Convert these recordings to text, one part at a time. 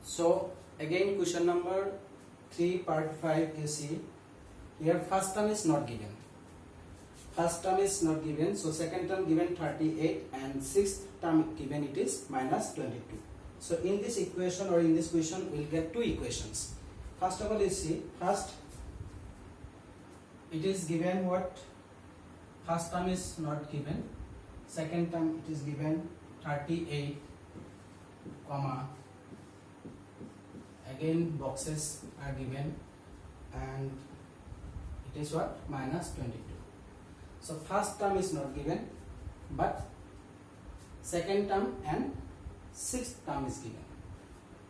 So again question number 3 part 5 you see here first term is not given. First term is not given, so second term given 38 and sixth term given it is minus 22. So in this equation or in this question we'll get two equations. First of all you see first it is given what first term is not given, second term it is given 38 comma again boxes are given and it is what minus 22. So first term is not given but second term and sixth term is given.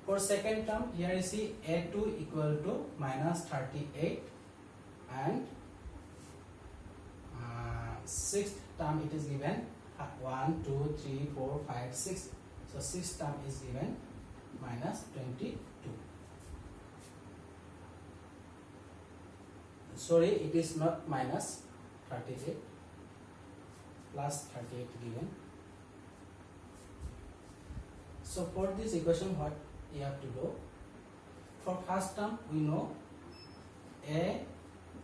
For second term here you see a2 equal to minus 38 and sixth term it is given 1 2 3 4 5 6. So sixth term is given minus 22. Sorry, it is not minus 38, plus 38 given. So for this equation what you have to do, for first term we know a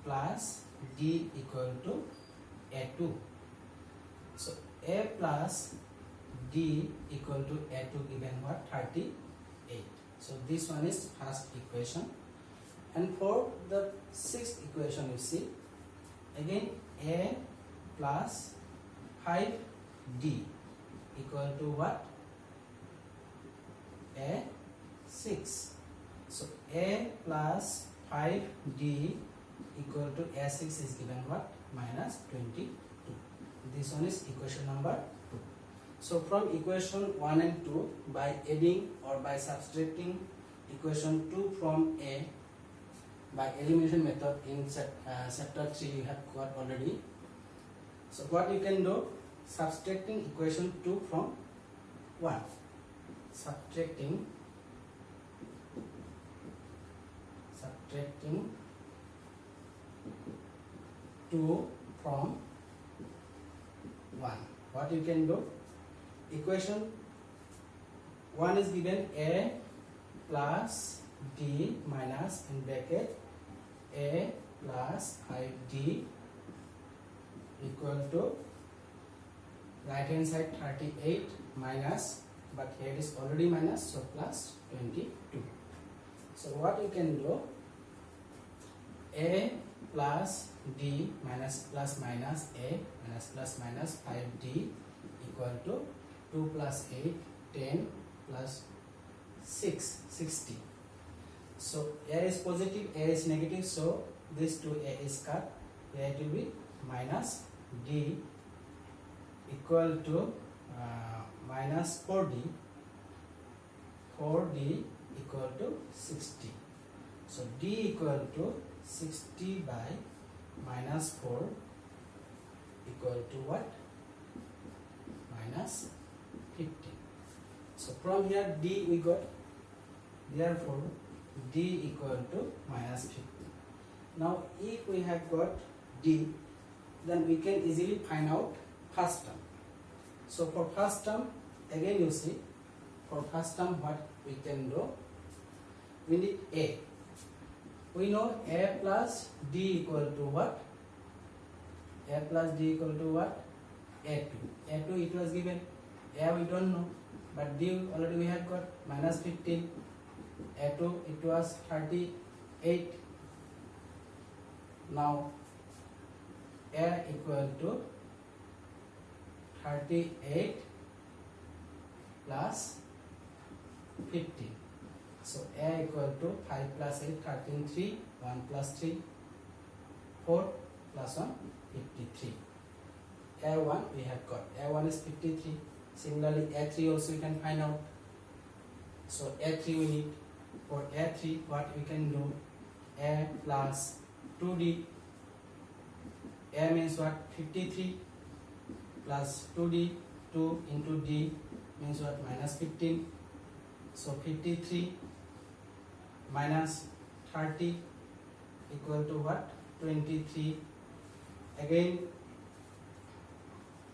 plus d equal to a2. So a plus d equal to a2 given what 38. So this one is first equation. And for the sixth equation you see again a plus 5d equal to what a6. So a plus 5d equal to a6 is given what minus 22. This one is equation number 2. So from equation 1 and 2 by adding or by subtracting equation 2 from a by elimination method in chapter 3 you have got already. So what you can do, subtracting equation 2 from 1, subtracting 2 from 1. What you can do, equation 1 is given a plus d minus in bracket a plus 5d equal to right hand side 38 minus, but here it is already minus, so plus 22. So what you can do, a plus d minus plus minus a minus plus minus 5d equal to 2 plus 8 10 plus 6 60. So a is positive, a is negative, so this 2a is cut. Here it will be minus d equal to minus 4d equal to 60. So d equal to 60 by minus 4 equal to what? Minus 15. So from here d we got, therefore d equal to minus 15. Now if we have got d, then we can easily find out first term. So for first term again you see, for first term what we can do, we need a. We know a plus d equal to what? A plus d equal to what? A2. A2 it was given, a we don't know, but d already we have got minus 15. A2 it was 38. Now a equal to 38 plus 15. So a equal to 5 plus 8 13 3 1 plus 3 4 plus 1 53. A1 we have got, A1 is 53. Similarly A3 also we can find out. So A3 we need. For A3 what we can do, a plus 2d, a means what 53 plus 2d, 2 into d means what minus 15. So 53 minus 30 equal to what 23. Again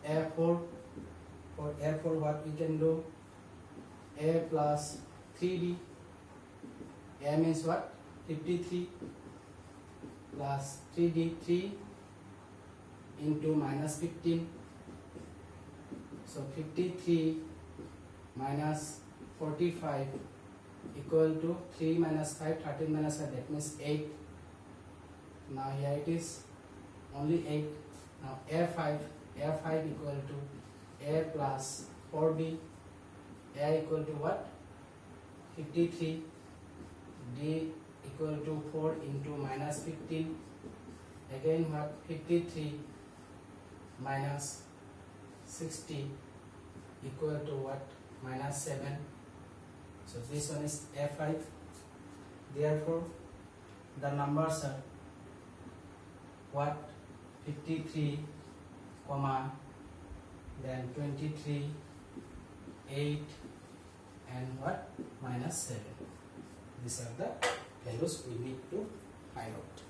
A4, for A4 what we can do, a plus 3d A means what? 53 plus 3d3 into minus 15. So 53 minus 45 equal to 3 minus 5, 13 minus 5, that means 8. Now here it is only 8. Now A5 equal to A plus 4B. A equal to what? 53. D equal to 4 into minus 15. Again what? 53 minus 60 equal to what? Minus 7. So this one is A5. Therefore the numbers are what? 53 comma then 23, 8 and what? Minus 7. These are the values we need to find out.